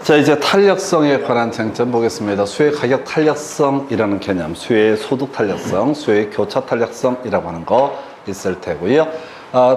자, 이제 탄력성에 관한 쟁점 보겠습니다. 수요의 가격 탄력성이라는 개념, 수요의 소득 탄력성, 수요의 교차 탄력성이라고 하는 거 있을 테고요.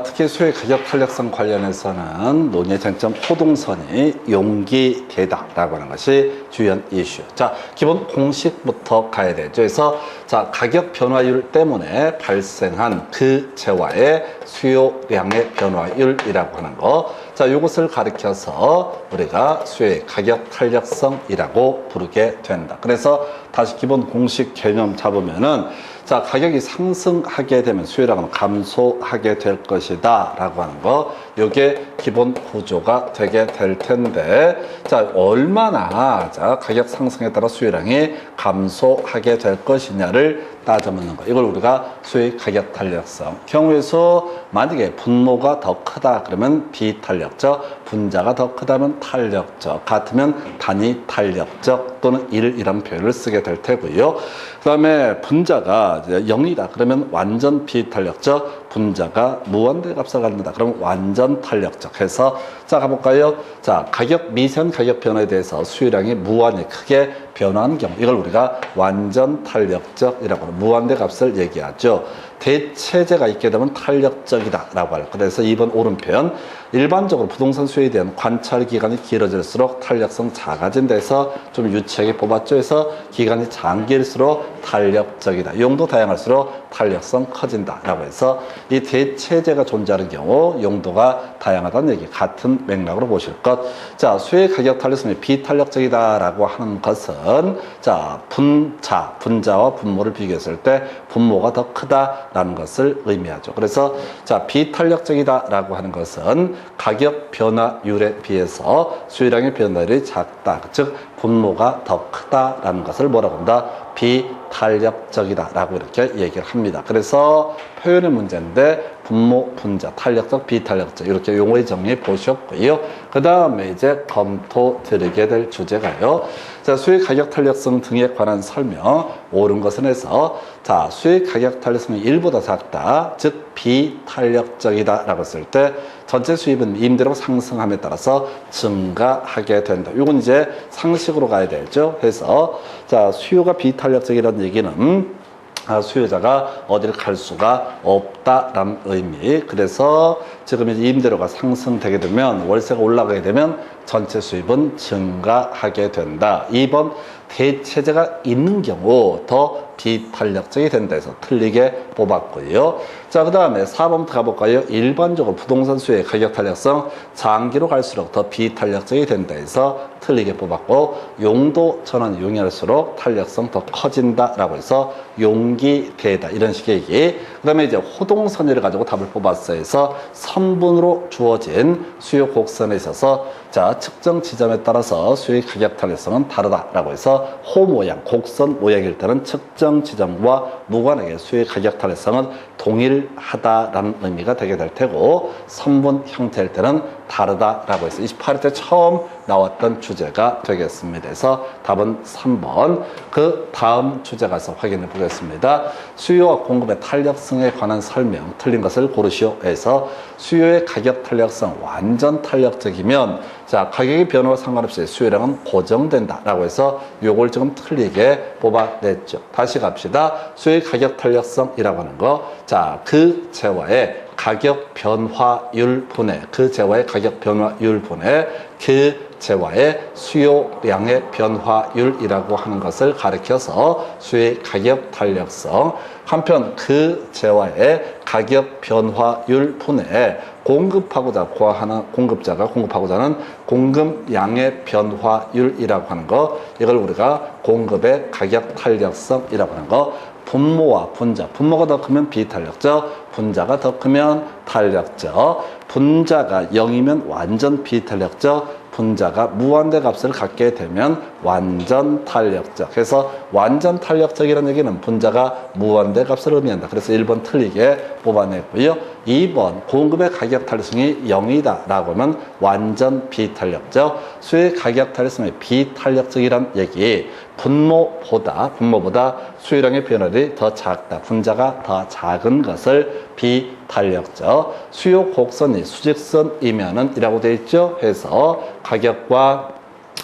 특히 수요의 가격 탄력성 관련해서는 논의의 쟁점 호동선이 용기되다라고 하는 것이 주연 이슈. 자, 기본 공식부터 가야 되죠. 그래서 자, 가격 변화율 때문에 발생한 그 재화의 수요량의 변화율이라고 하는 거. 자, 이것을 가리켜서 우리가 수요의 가격 탄력성이라고 부르게 된다. 그래서 다시 기본 공식 개념 잡으면은 자, 가격이 상승하게 되면 수요량은 감소하게 될 것이다 라고 하는 거, 이게 기본 구조가 되게 될 텐데, 자, 얼마나 자, 가격 상승에 따라 수요량이 감소하게 될 것이냐를 따져묻는 거, 이걸 우리가 수요의 가격 탄력성. 경우에서 만약에 분모가 더 크다 그러면 비탄력적, 분자가 더 크다면 탄력적, 같으면 단위 탄력적 또는 1 이런 표현을 쓰게 될 테고요. 그 다음에 분자가 0이다 그러면 완전 비탄력적, 분자가 무한대 값을 갖는다 그러면 완전 탄력적 해서, 자, 가볼까요? 자, 가격 미세한 가격 변화에 대해서 수요량이 무한히 크게 변화하는 경우, 이걸 우리가 완전 탄력적이라고 하는 무한대 값을 얘기하죠. 대체제가 있게 되면 탄력적이다 라고 할. 그래서 2번 오른편, 일반적으로 부동산 수요에 대한 관찰 기간이 길어질수록 탄력성 작아진 데서 좀 유치하게 뽑았죠. 해서 기간이 장길수록 탄력적이다, 용도 다양할수록 탄력성 커진다 라고 해서 이 대체제가 존재하는 경우 용도가 다양하다는 얘기, 같은 맥락으로 보실 것. 자, 수요의 가격 탄력성이 비탄력적이다 라고 하는 것은, 자, 분자와 분모를 비교했을 때 분모가 더 크다라는 것을 의미하죠. 그래서 자, 비탄력적이다 라고 하는 것은 가격 변화율에 비해서 수요량의 변화율이 작다, 즉 분모가 더 크다라는 것을 뭐라고 한다? 비탄력적이다 라고 이렇게 얘기를 합니다. 그래서 표현의 문제인데 분모, 분자, 탄력적, 비탄력적 이렇게 용어의 정리 보셨고요. 그 다음에 이제 검토 드리게 될 주제가요. 자, 수요의 가격 탄력성 등에 관한 설명. 옳은 것은 해서, 자, 수요의 가격 탄력성이 1보다 작다, 즉 비탄력적이다 라고 했을 때 전체 수입은 임대료가 상승함에 따라서 증가하게 된다. 이건 이제 상식으로 가야 되죠. 해서 자, 수요가 비탄력적이라는 얘기는 수요자가 어디를 갈 수가 없다라는 의미. 그래서 지금 이제 임대료가 상승되게 되면, 월세가 올라가게 되면 전체 수입은 증가하게 된다. 2번 대체제가 있는 경우 더 비탄력적이 된다 해서 틀리게 뽑았고요. 자, 그 다음에 4번부터 가볼까요? 일반적으로 부동산 수요의 가격 탄력성 장기로 갈수록 더 비탄력적이 된다 해서 틀리게 뽑았고, 용도 전환이 용이할수록 탄력성 더 커진다라고 해서 용기되다 이런 식의 얘기. 그 다음에 이제 호동선이를 가지고 답을 뽑았어요. 해서 선분으로 주어진 수요 곡선에 있어서 자, 측정 지점에 따라서 수요의 가격 탄력성은 다르다라고 해서 호 모양, 곡선 모양일 때는 측정 지점과 무관하게 수요의 가격 탄력성은 동일하다라는 의미가 되게 될 테고, 선분 형태일 때는 다르다라고 해서 28회 때 처음 나왔던 주제가 되겠습니다. 그래서 답은 3번. 그 다음 주제 가서 확인해 보겠습니다. 수요와 공급의 탄력성에 관한 설명, 틀린 것을 고르시오 해서 수요의 가격 탄력성 완전 탄력적이면, 자, 가격의 변화와 상관없이 수요량은 고정된다 라고 해서 요걸 지금 틀리게 뽑아냈죠. 다시 갑시다. 수요의 가격 탄력성이라고 하는 거, 자, 그 재화의 가격 변화율 분의, 그 재화의 가격 변화율 분의 그 재화의 수요량의 변화율이라고 하는 것을 가리켜서 수요의 가격 탄력성. 한편 그 재화의 가격 변화율 분의 공급하고자 구하는 공급자가 공급하고자 하는 공급량의 변화율이라고 하는 거, 이걸 우리가 공급의 가격 탄력성이라고 하는 거. 분모와 분자, 분모가 더 크면 비탄력적, 분자가 더 크면 탄력적. 분자가 0이면 완전 비탄력적, 분자가 무한대 값을 갖게 되면 완전 탄력적. 그래서 완전 탄력적이라는 얘기는 분자가 무한대 값을 의미한다. 그래서 1번 틀리게 뽑아냈고요. 2번 공급의 가격 탄력성이 0이다 라고 하면 완전 비탄력적. 수요의 가격 탄력성이 비탄력적이란 얘기, 분모보다 수요량의 변화율이 더 작다, 분자가 더 작은 것을 비탄력적. 수요 곡선이 수직선이면은 이라고 되어 있죠. 해서 가격과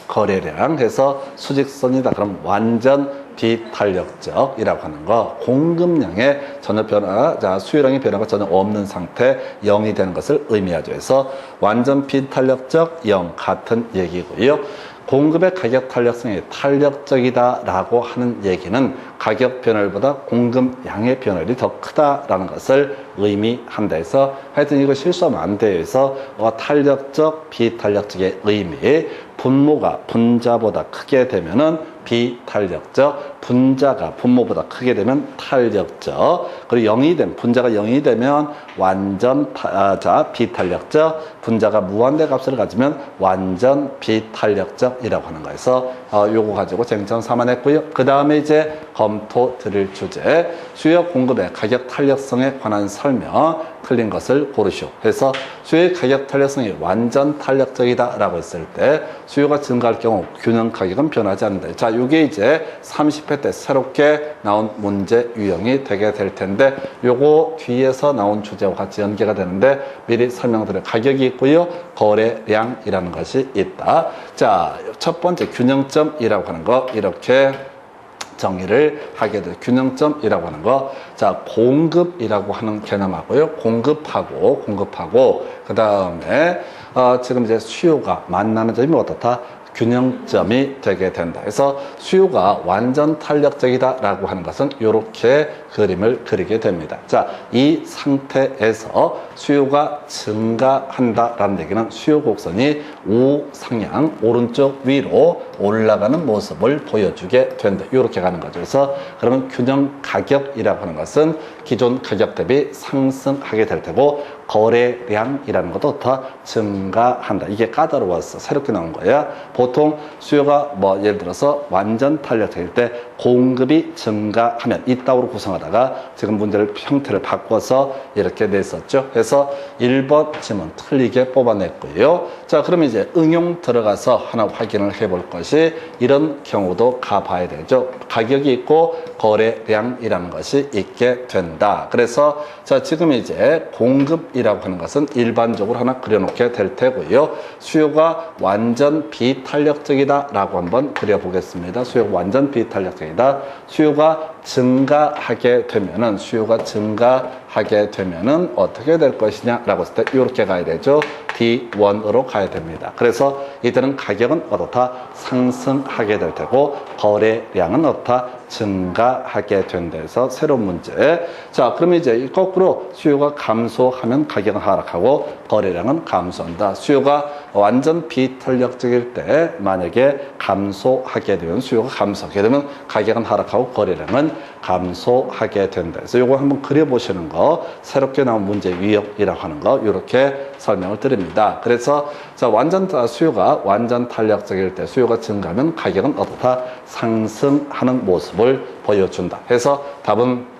거래량 해서 수직선이다. 그럼 완전 비탄력적이라고 하는 거. 공급량에 전혀 변화, 자, 수요량의 변화가 전혀 없는 상태 0이 되는 것을 의미하죠. 그래서 완전 비탄력적 0 같은 얘기고요. 공급의 가격 탄력성이 탄력적이다라고 하는 얘기는 가격 변화율보다 공급량의 변화율이 더 크다라는 것을 의미한다 해서 하여튼 이거 실수하면 안 돼요. 그래서 탄력적, 비탄력적의 의미 분모가 분자보다 크게 되면은 비탄력적, 분자가 분모보다 크게 되면 탄력적, 그리고 0이 되면 분자가 0이 되면 완전 비탄력적, 분자가 무한대 값을 가지면 완전 비탄력적이라고 하는 거에서 요거 가지고 쟁점 삼아냈고요. 그 다음에 이제 검토 드릴 주제 수요 공급의 가격 탄력성에 관한 설명 틀린 것을 고르시오 해서 수요의 가격 탄력성이 완전 탄력적이다 라고 했을 때 수요가 증가할 경우 균형 가격은 변하지 않는다. 자, 이게 이제 30회 때 새롭게 나온 문제 유형이 되게 될 텐데 요거 뒤에서 나온 주제와 같이 연계가 되는데 미리 설명드릴 가격이 있고요. 거래량이라는 것이 있다. 자, 첫 번째 균형점이라고 하는 거 이렇게 정의를 하게 돼요. 균형점이라고 하는 거. 자, 공급이라고 하는 개념하고요. 공급하고, 그 다음에, 지금 이제 수요가 만나는 점이 어떻다? 균형점이 되게 된다. 그래서 수요가 완전 탄력적이다라고 하는 것은 이렇게 그림을 그리게 됩니다. 자, 이 상태에서 수요가 증가한다라는 얘기는 수요 곡선이 우상향, 오른쪽 위로 올라가는 모습을 보여주게 된다. 이렇게 가는 거죠. 그래서 그러면 균형 가격이라고 하는 것은 기존 가격 대비 상승하게 될 테고 거래량이라는 것도 더 증가한다. 이게 까다로워서 새롭게 나온 거야. 보통 수요가 뭐 예를 들어서 완전 탄력적일 때 공급이 증가하면 이따구로 구성하다가 지금 문제를 형태를 바꿔서 이렇게 냈었죠. 그래서 1번 지문 틀리게 뽑아냈고요. 자, 그러면 이제 응용 들어가서 하나 확인을 해볼 것이 이런 경우도 가봐야 되죠. 가격이 있고 거래량이라는 것이 있게 된다. 그래서 자, 지금 이제 공급이라고 하는 것은 일반적으로 하나 그려놓게 될 테고요. 수요가 완전 비탄력적이다라고 한번 그려보겠습니다. 수요가 완전 비탄력적이다. 수요가 증가하게 되면은 어떻게 될 것이냐라고 했을 때 이렇게 가야 되죠. D1으로 가야 됩니다. 그래서 이때는 가격은 어떻다? 상승하게 될 테고 거래량은 어떻다? 증가하게 된다 해서 새로운 문제. 자, 그러면 이제 거꾸로 수요가 감소하면 가격은 하락하고 거래량은 감소한다. 수요가 완전 비탄력적일 때 만약에 감소하게 되면 수요가 감소하게 되면 가격은 하락하고 거래량은 감소하게 된다. 그래서 이거 한번 그려보시는 거 새롭게 나온 문제 위협이라고 하는 거 이렇게 설명을 드립니다. 그래서 자, 수요가 완전 탄력적일 때 수요가 증가하면 가격은 어떻다? 상승하는 모습을 보여준다. 해서 답은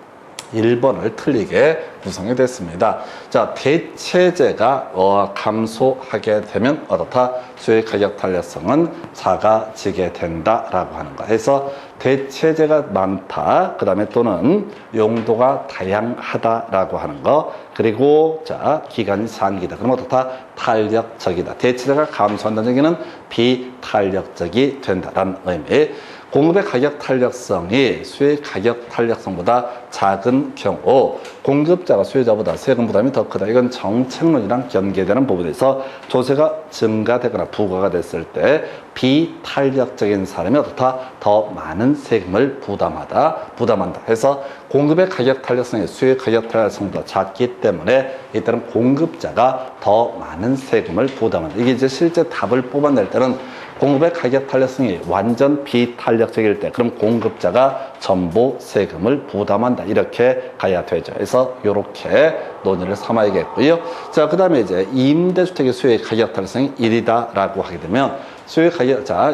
1번을 틀리게 구성이 됐습니다. 자, 대체재가 감소하게 되면 어떻다? 수요의 가격 탄력성은 작아지게 된다라고 하는 거. 해서 대체재가 많다. 그 다음에 또는 용도가 다양하다라고 하는 거. 그리고 자, 기간이 장기다. 그럼 어떻다? 탄력적이다. 대체재가 감소한다는 얘기는 비탄력적이 된다라는 의미. 공급의 가격 탄력성이 수요의 가격 탄력성보다 작은 경우 공급자가 수요자보다 세금 부담이 더 크다. 이건 정책론이랑 연계되는 부분에서 조세가 증가되거나 부과가 됐을 때 비탄력적인 사람이 어떻다? 더 많은 세금을 부담한다. 해서 공급의 가격 탄력성이 수요의 가격 탄력성보다 작기 때문에 이때는 공급자가 더 많은 세금을 부담한다. 이게 이제 실제 답을 뽑아낼 때는 공급의 가격 탄력성이 완전 비탄력적일 때 그럼 공급자가 전부 세금을 부담한다. 이렇게 가야 되죠. 그래서 이렇게 논의를 삼아야겠고요. 자, 그 다음에 이제 임대주택의 수요의 가격 탄력성이 1이다라고 하게 되면 수요의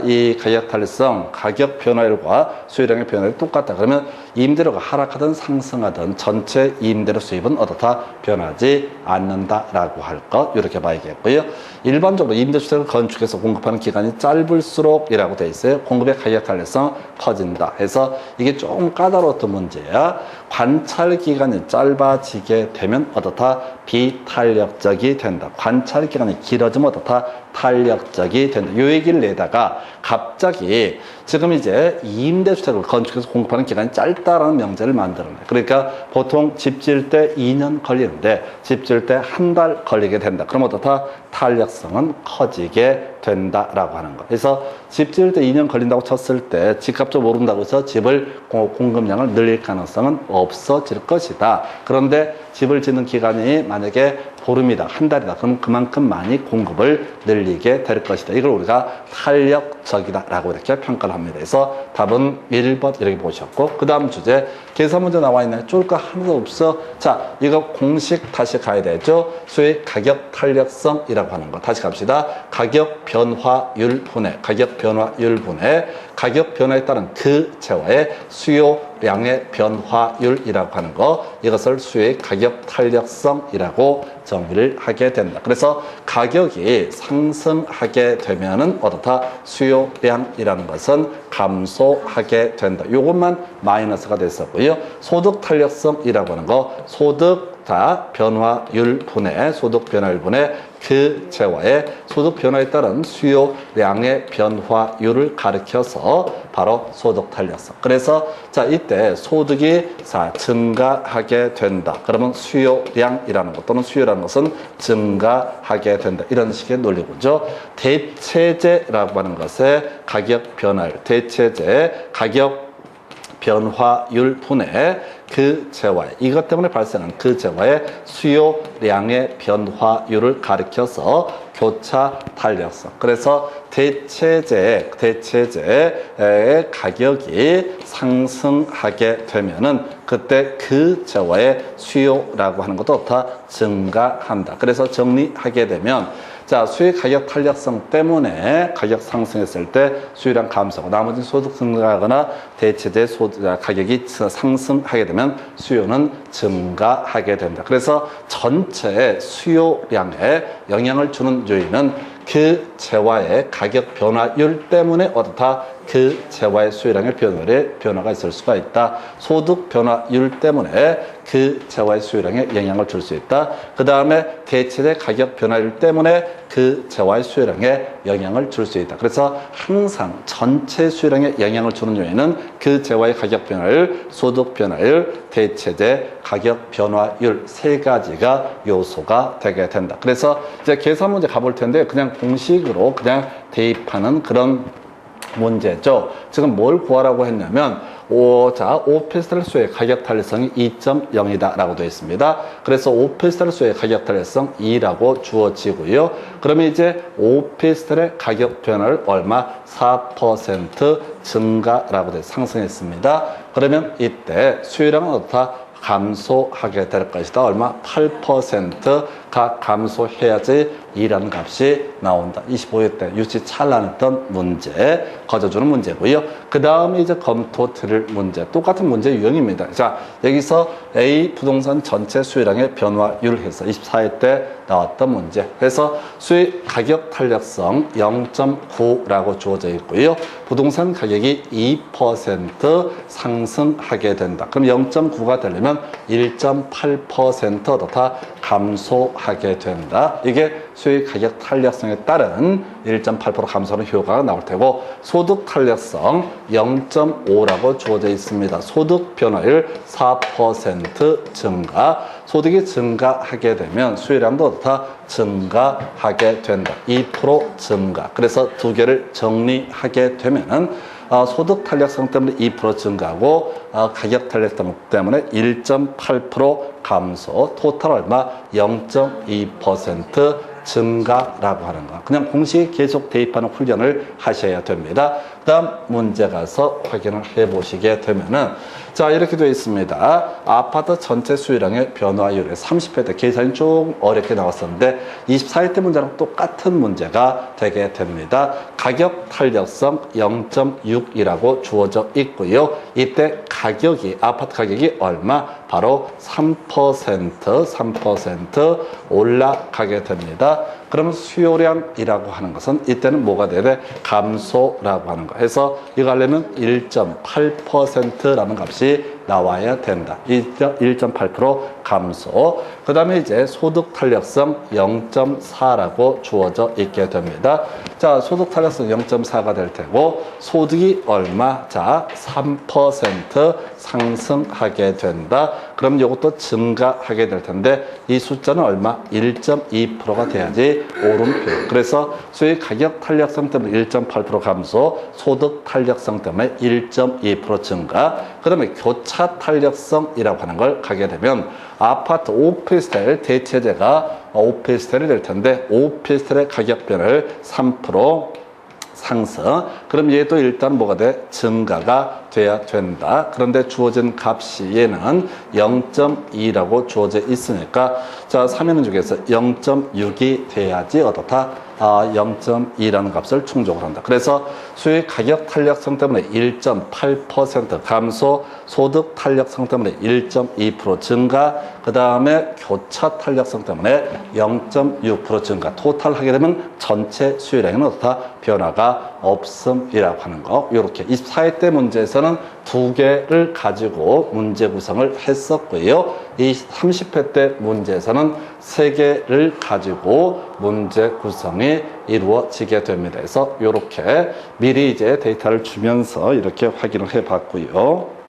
이 가격 탄력성, 가격 변화율과 수요량의 변화율이 똑같다. 그러면 임대료가 하락하든 상승하든 전체 임대료 수입은 어떻다? 변하지 않는다라고 할 것. 이렇게 봐야겠고요. 일반적으로 임대주택을 건축해서 공급하는 기간이 짧을수록이라고 돼 있어요. 공급의 가격 탄력성 커진다. 해서 이게 조금 까다로웠던 문제야. 관찰 기간이 짧아지게 되면 어떻다? 비탄력적이 된다. 관찰 기간이 길어지면 어떻다? 탄력적이 된다. 요 얘기를 내다가 갑자기 지금 이제 임대주택을 건축해서 공급하는 기간이 짧다라는 명제를 만들어내. 그러니까 보통 집 지을 때 2년 걸리는데 집 지을 때 한 달 걸리게 된다. 그럼 어떻다? 탄력성은 커지게 된다라고 하는 거. 그래서 집 지을 때 2년 걸린다고 쳤을 때 집값도 오른다고 해서 집을 공급량을 늘릴 가능성은 없어질 것이다. 그런데 집을 짓는 기간이 만약에 보름이다, 한 달이다. 그럼 그만큼 많이 공급을 늘리게 될 것이다. 이걸 우리가 탄력적이다라고 이렇게 평가를 합니다. 그래서 답은 1번 이렇게 보셨고, 그 다음 주제 계산 문제 나와 있나요? 쫄 거 하나도 없어. 자, 이거 공식 다시 가야 되죠. 수익 가격 탄력성이라고 하는 거 다시 갑시다. 가격 변화율 분해, 가격 변화율 분해, 가격 변화에 따른 그 재화의 수요량의 변화율이라고 하는 거, 이것을 수익 가격 탄력성이라고 정의를 하게 된다. 그래서 가격이 상승하게 되면은 어떻다? 수요량이라는 것은 감소하게 된다. 이것만 마이너스가 됐었고요. 소득 탄력성이라고 하는 거, 소득 변화율 분해, 소득 변화율 분해 그 재화의 소득 변화에 따른 수요량의 변화율을 가리켜서 바로 소득 탄력성. 그래서 자, 이때 소득이 증가하게 된다. 그러면 수요량이라는 것 또는 수요라는 것은 증가하게 된다. 이런 식의 논리고죠. 대체재라고 하는 것의 가격 변화율, 대체재 가격 변화율 분해 그 재화의, 이것 때문에 발생한 그 재화의 수요량의 변화율을 가리켜서 교차 탄력성. 그래서 대체재의 가격이 상승하게 되면은 그때 그 재화의 수요라고 하는 것도 다 증가한다. 그래서 정리하게 되면 자, 수익 가격 탄력성 때문에 가격 상승했을 때 수요량 감소하고 나머지 소득 증가하거나 대체재 가격이 상승하게 되면 수요는 증가하게 된다. 그래서 전체 수요량에 영향을 주는 요인은 그 재화의 가격 변화율 때문에 어떻다? 그 재화의 수요량의 변화가 있을 수가 있다. 소득 변화율 때문에 그 재화의 수요량에 영향을 줄 수 있다. 그 다음에 대체재 가격 변화율 때문에 그 재화의 수요량에 영향을 줄 수 있다. 그래서 항상 전체 수요량에 영향을 주는 요인은 그 재화의 가격 변화율, 소득 변화율, 대체재 가격 변화율 세 가지가 요소가 되게 된다. 그래서 이제 계산 문제 가볼 텐데 그냥 공식으로 그냥 대입하는 그런 문제죠. 지금 뭘 구하라고 했냐면 오피스텔 수의 가격 탄력성이 2.0이다 라고 되어 있습니다. 그래서 오피스텔 수의 가격 탄력성 2라고 주어지고요. 그러면 이제 오피스텔의 가격 변화를 얼마? 4% 증가라고 되어 상승했습니다. 그러면 이때 수요량은 어떻다? 감소하게 될 것이다. 얼마? 8%가 감소해야지 이라는 값이 나온다. 25회 때 유치 찬란했던 문제, 거저주는 문제고요. 그 다음에 이제 검토 드릴 문제, 똑같은 문제 유형입니다. 자, 여기서 A 부동산 전체 수요량의 변화율 해서 24회 때 나왔던 문제. 그래서 수익 가격 탄력성 0.9라고 주어져 있고요. 부동산 가격이 2% 상승하게 된다. 그럼 0.9가 되려면 1.8% 더 감소하게 된다. 이게 수익 가격 탄력성에 따른 1.8% 감소하는 효과가 나올 테고, 소득 탄력성 0.5라고 주어져 있습니다. 소득 변화율 4% 증가. 소득이 증가하게 되면 수요량도 다 증가하게 된다. 2% 증가. 그래서 두 개를 정리하게 되면은 소득 탄력성 때문에 2% 증가하고 가격 탄력성 때문에 1.8% 감소, 토탈 얼마? 0.2% 증가라고 하는 거. 그냥 공식 계속 대입하는 훈련을 하셔야 됩니다. 그 다음 문제 가서 확인을 해 보시게 되면은, 자, 이렇게 되어 있습니다. 아파트 전체 수요량의 변화율에 30회 때 계산이 좀 어렵게 나왔었는데 24회 때 문제랑 똑같은 문제가 되게 됩니다. 가격 탄력성 0.6이라고 주어져 있고요. 이때 가격이, 아파트 가격이 얼마? 바로 3% 올라가게 됩니다. 그러면 수요량이라고 하는 것은 이때는 뭐가 돼야 돼? 감소라고 하는 거. 해서 이거 하려면 1.8%라는 값이 나와야 된다. 1.8% 감소. 그 다음에 이제 소득 탄력성 0.4라고 주어져 있게 됩니다. 자, 소득 탄력성 0.4가 될 테고, 소득이 얼마? 자, 3% 상승하게 된다. 그럼 이것도 증가하게 될 텐데, 이 숫자는 얼마? 1.2%가 돼야지 오름표. 그래서 수익 가격 탄력성 때문에 1.8% 감소, 소득 탄력성 때문에 1.2% 증가, 그 다음에 교차 탄력성이라고 하는 걸 가게 되면 아파트 오피스텔 대체재가 오피스텔이 될 텐데, 오피스텔의 가격 변화를 3% 상승. 그럼 얘도 일단 뭐가 돼? 증가가 돼야 된다. 그런데 주어진 값이 얘는 0.2라고 주어져 있으니까, 자, 3인원 중에서 0.6이 돼야지 어떻다? 0.2라는 값을 충족을 한다. 그래서 수익 가격 탄력성 때문에 1.8% 감소, 소득 탄력성 때문에 1.2% 증가, 그 다음에 교차 탄력성 때문에 0.6% 증가. 토탈 하게 되면 전체 수요량은 어떻다? 변화가 없음이라고 하는 거. 이렇게 24회 때 문제에서는 두 개를 가지고 문제 구성을 했었고요. 이 30회 때 문제에서는 세 개를 가지고 문제 구성이 이루어지게 됩니다. 그래서 이렇게 미리 이제 데이터를 주면서 이렇게 확인을 해 봤고요.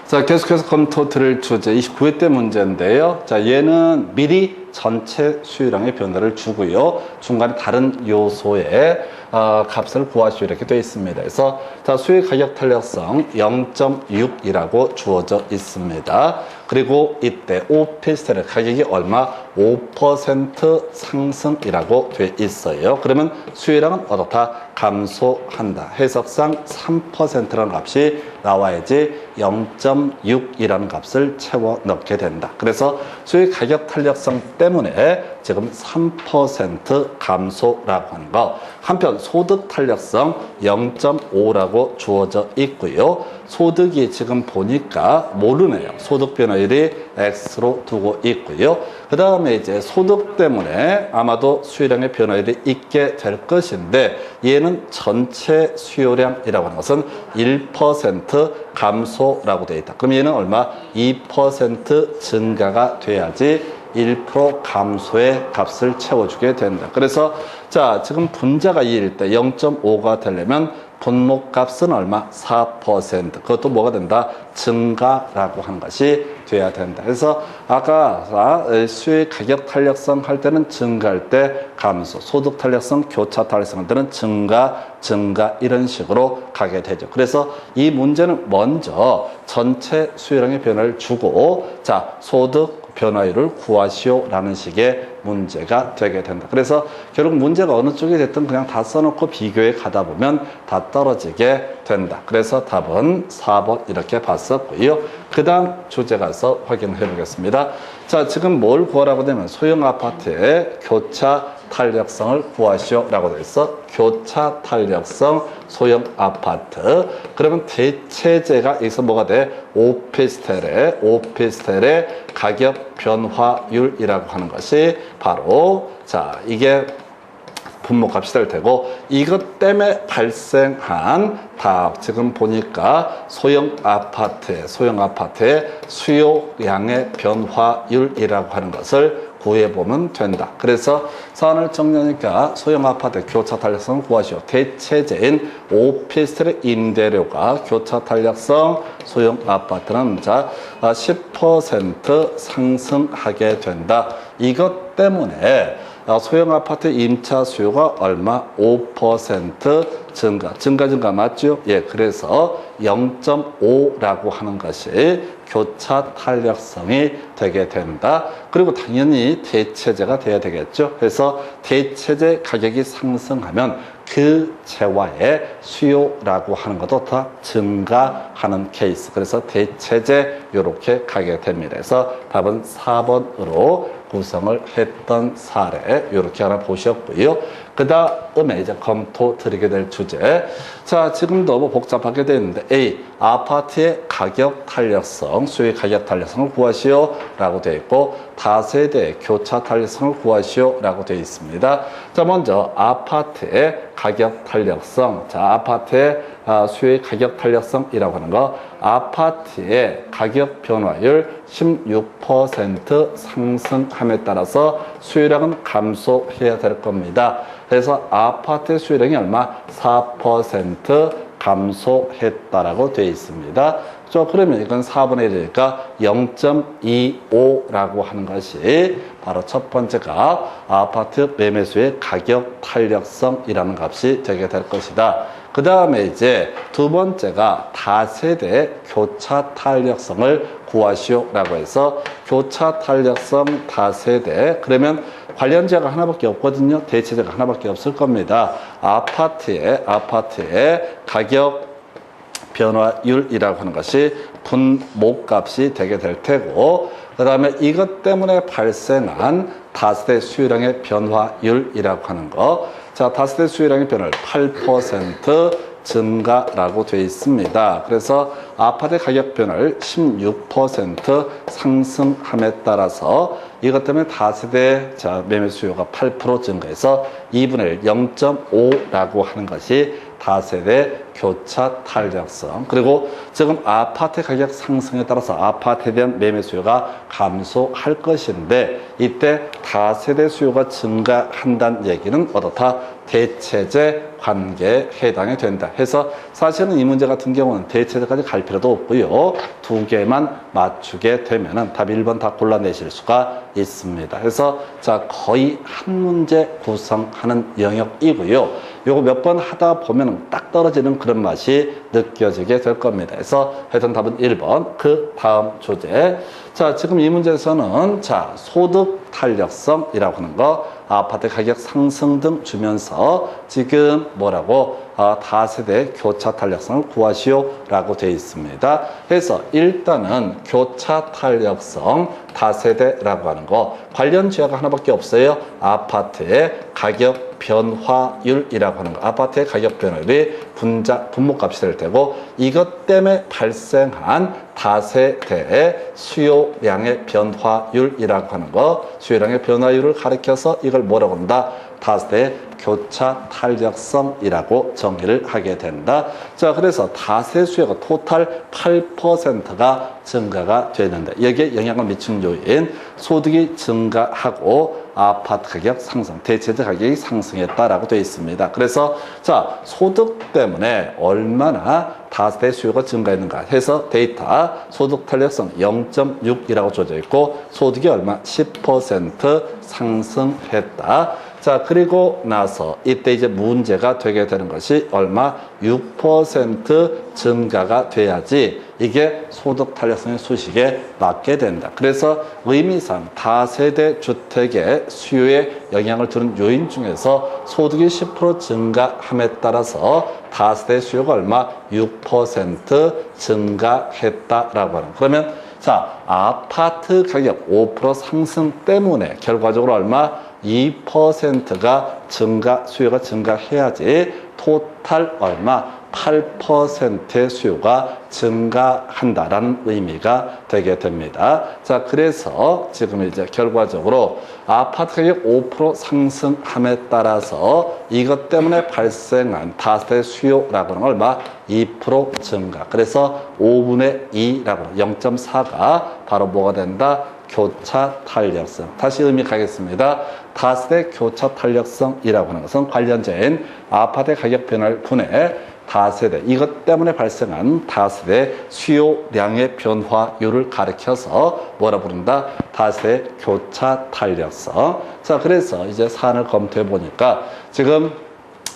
자, 계속해서 검토 드릴 주제 29회 때 문제인데요. 자, 얘는 미리 전체 수요량의 변화를 주고요. 중간에 다른 요소의 값을 구하시오 이렇게 되어 있습니다. 그래서 자, 수익 가격 탄력성 0.6이라고 주어져 있습니다. 그리고 이때 오피스텔의 가격이 얼마? 5% 상승이라고 되어 있어요. 그러면 수요량은 어떻다? 감소한다. 해석상 3%라는 값이 나와야지 0.6이라는 값을 채워 넣게 된다. 그래서 수익 가격 탄력성 때문에 지금 3% 감소라고 하는 거. 한편 소득 탄력성 0.5라고 주어져 있고요. 소득이 지금 보니까 모르네요. 소득 변화율이 X로 두고 있고요. 그 다음에 이제 소득 때문에 아마도 수요량의 변화율이 있게 될 것인데, 얘는 전체 수요량이라고 하는 것은 1% 감소라고 되어 있다. 그럼 얘는 얼마? 2% 증가가 돼야지 1% 감소의 값을 채워주게 된다. 그래서 자, 지금 분자가 2일 때 0.5가 되려면 분모값은 얼마? 4%. 그것도 뭐가 된다? 증가라고 하는 것이 돼야 된다. 그래서 아까 수익 가격 탄력성 할 때는 증가할 때 감소, 소득 탄력성, 교차 탄력성 할 때는 증가 이런 식으로 가게 되죠. 그래서 이 문제는 먼저 전체 수요량의 변화를 주고, 자, 소득 변화율을 구하시오라는 식의 문제가 되게 된다. 그래서 결국 문제가 어느 쪽이 됐든 그냥 다 써놓고 비교해 가다 보면 다 떨어지게 된다. 그래서 답은 4번 이렇게 봤었고요. 그 다음 주제 가서 확인해 보겠습니다. 자, 지금 뭘 구하라고 되면 소형 아파트의 교차 탄력성을 구하시오라고 되어 있어. 교차 탄력성 소형 아파트. 그러면 대체재가 여기서 뭐가 돼? 오피스텔의 가격 변화율이라고 하는 것이 바로, 자, 이게 분모값이 될 테고, 이것 때문에 발생한 지금 보니까 소형 아파트의 수요량의 변화율이라고 하는 것을 구해보면 된다. 그래서 사안을 정리하니까 소형 아파트 교차 탄력성을 구하시오. 대체재인 오피스텔의 임대료가 교차 탄력성 소형 아파트는 자 10% 상승하게 된다. 이것 때문에 소형 아파트 임차 수요가 얼마? 5% 증가 맞죠? 예, 그래서 0.5라고 하는 것이 교차 탄력성이 되게 된다. 그리고 당연히 대체재가 돼야 되겠죠. 그래서 대체재 가격이 상승하면 그 재화의 수요라고 하는 것도 다 증가하는 케이스. 그래서 대체재 이렇게 가게 됩니다. 그래서 답은 4번으로 구성을 했던 사례 이렇게 하나 보셨고요. 그 다음에 이제 검토 드리게 될 주제. 자, 지금도 뭐 복잡하게 되는데 A, 아파트의 가격 탄력성, 수요의 가격 탄력성을 구하시오 라고 되어 있고, 다세대 교차 탄력성을 구하시오 라고 되어 있습니다. 자, 먼저 아파트의 가격 탄력성. 자, 아파트의 수요의 가격 탄력성이라고 하는 거, 아파트의 가격 변화율 16% 상승함에 따라서 수요량은 감소해야 될 겁니다. 그래서 아파트의 수요량이 얼마? 4% 감소했다라고 되어 있습니다. 그러면 이건 4분의 1이니까 0.25라고 하는 것이 바로 첫 번째가 아파트 매매수의 가격 탄력성이라는 값이 되게 될 것이다. 그 다음에 이제 두 번째가 다세대 교차 탄력성을 구하시오라고 해서 교차 탄력성 다세대, 그러면 관련 지역가 하나밖에 없거든요. 대체제가 하나밖에 없을 겁니다. 아파트의 가격 변화율이라고 하는 것이 분모값이 되게 될 테고, 그 다음에 이것 때문에 발생한 다세대 수요량의 변화율이라고 하는 거. 자, 다세대 수요량의 변화율 8% 증가라고 되어 있습니다. 그래서 아파트 가격 변화율 16% 상승함에 따라서 이것 때문에 다세대 매매 수요가 8% 증가해서 2분의 1, 0.5라고 하는 것이 다세대 교차 탄력성. 그리고 지금 아파트 가격 상승에 따라서 아파트에 대한 매매 수요가 감소할 것인데, 이때 다세대 수요가 증가한다는 얘기는 어떻다? 대체제 관계에 해당이 된다. 해서 사실은 이 문제 같은 경우는 대체제까지 갈 필요도 없고요. 두 개만 맞추게 되면은 답 1번 다 골라내실 수가 있습니다. 그래서 자, 거의 한 문제 구성하는 영역이고요. 요거 몇 번 하다 보면 딱 떨어지는 그런 맛이 느껴지게 될 겁니다. 그래서 하여튼 답은 1번. 그 다음 주제. 자, 지금 이 문제에서는 자, 소득 탄력성이라고 하는 거, 아파트 가격 상승 등 주면서 지금 뭐라고? 다세대 교차 탄력성을 구하시오라고 되어 있습니다. 그래서 일단은 교차 탄력성 다세대라고 하는 거, 관련 지역가 하나밖에 없어요. 아파트의 가격 변화율이라고 하는 거. 아파트의 가격 변화율이 분모값이 될 테고, 이것 때문에 발생한 다세대의 수요량의 변화율이라고 하는 거, 수요량의 변화율을 가리켜서 이걸 뭐라고 한다? 다세대 교차 탄력성이라고 정의를 하게 된다. 자, 그래서 다세 수요가 토탈 8%가 증가가 되는데, 여기에 영향을 미치는 요인, 소득이 증가하고 아파트 가격 상승, 대체제 가격이 상승했다라고 되어 있습니다. 그래서 자, 소득 때문에 얼마나 다세대 수요가 증가했는가 해서 데이터 소득 탄력성 0.6이라고 줘져 있고, 소득이 얼마? 10% 상승했다. 자, 그리고 나서 이때 이제 문제가 되게 되는 것이 얼마? 6% 증가가 돼야지 이게 소득 탄력성의 수식에 맞게 된다. 그래서 의미상 다세대 주택의 수요에 영향을 주는 요인 중에서 소득이 10% 증가함에 따라서 다세대 수요가 얼마? 6% 증가했다라고 하는. 그러면 자, 아파트 가격 5% 상승 때문에 결과적으로 얼마? 2%가 수요가 증가해야지 토탈 얼마? 8%의 수요가 증가한다라는 의미가 되게 됩니다. 자, 그래서 지금 이제 결과적으로 아파트 가격 5% 상승함에 따라서 이것 때문에 발생한 다세대 수요라고 하는 걸 얼마? 2% 증가. 그래서 5분의 2라고 0.4가 바로 뭐가 된다? 교차 탄력성. 다시 의미 가겠습니다. 다세대 교차 탄력성이라고 하는 것은 관련된 아파트 가격 변화를 분해 다세대, 이것 때문에 발생한 다세대 수요량의 변화율을 가리켜서 뭐라 부른다? 다세대 교차 탄력성. 자, 그래서 이제 사안을 검토해 보니까 지금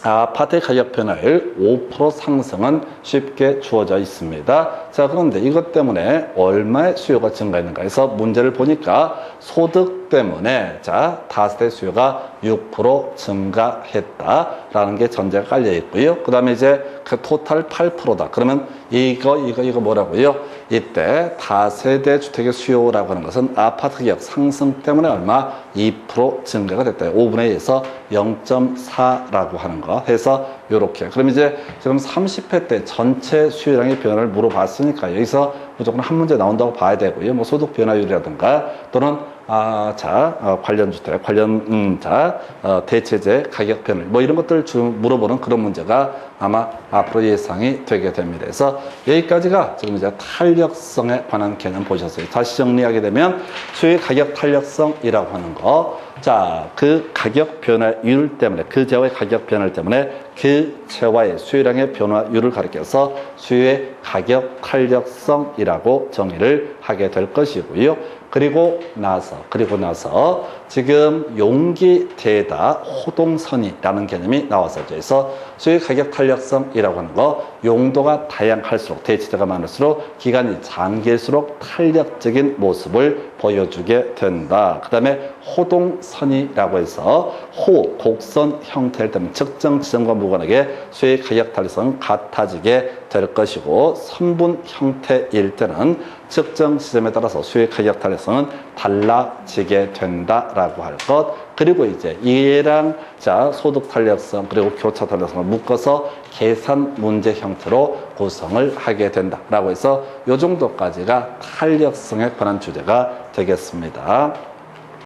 아파트 가격 변화율 5% 상승은 쉽게 주어져 있습니다. 자, 그런데 이것 때문에 얼마의 수요가 증가했는가 해서 문제를 보니까 소득 때문에 자, 다세대 수요가 6% 증가했다라는 게 전제가 깔려 있고요. 그 다음에 이제 그 토탈 8%다. 그러면 이거 뭐라고요? 이때 다세대 주택의 수요라고 하는 것은 아파트 가격 상승 때문에 얼마? 2% 증가가 됐다. 5분의 2에서 0.4라고 하는 거 해서 요렇게. 그럼 이제 지금 30회 때 전체 수요량의 변화를 물어봤으니까 여기서 무조건 한 문제 나온다고 봐야 되고요. 뭐 소득 변화율이라든가 또는 관련 주택, 관련 대체재 가격 변화 뭐 이런 것들 물어보는 그런 문제가 아마 앞으로 예상이 되게 됩니다. 그래서 여기까지가 지금 이제 탄력성에 관한 개념 보셨어요. 다시 정리하게 되면 수요의 가격 탄력성이라고 하는 거, 그 가격 변화율 때문에, 그 재화의 가격 변화 때문에 그 재화의 수요량의 변화율을 가리켜서 수요의 가격 탄력성이라고 정의를 하게 될 것이고요. 그리고 나서 지금 용기대에다 호동선이라는 개념이 나왔었죠. 그래서 수요의 가격 탄력성이라고 하는 거, 용도가 다양할수록, 대체재가 많을수록, 기간이 장기일수록 탄력적인 모습을 보여주게 된다. 그 다음에 호동선이라고 해서 곡선 형태일 때는 측정 지점과 무관하게 수요의 가격 탄력성은 같아지게 될 것이고, 선분 형태일 때는 측정 지점에 따라서 수요의 가격 탄력성은 달라지게 된다라고 할 것. 그리고 이제 얘랑 소득 탄력성 그리고 교차 탄력성을 묶어서 계산 문제 형태로 구성을 하게 된다라고 해서 이 정도까지가 탄력성에 관한 주제가 되겠습니다.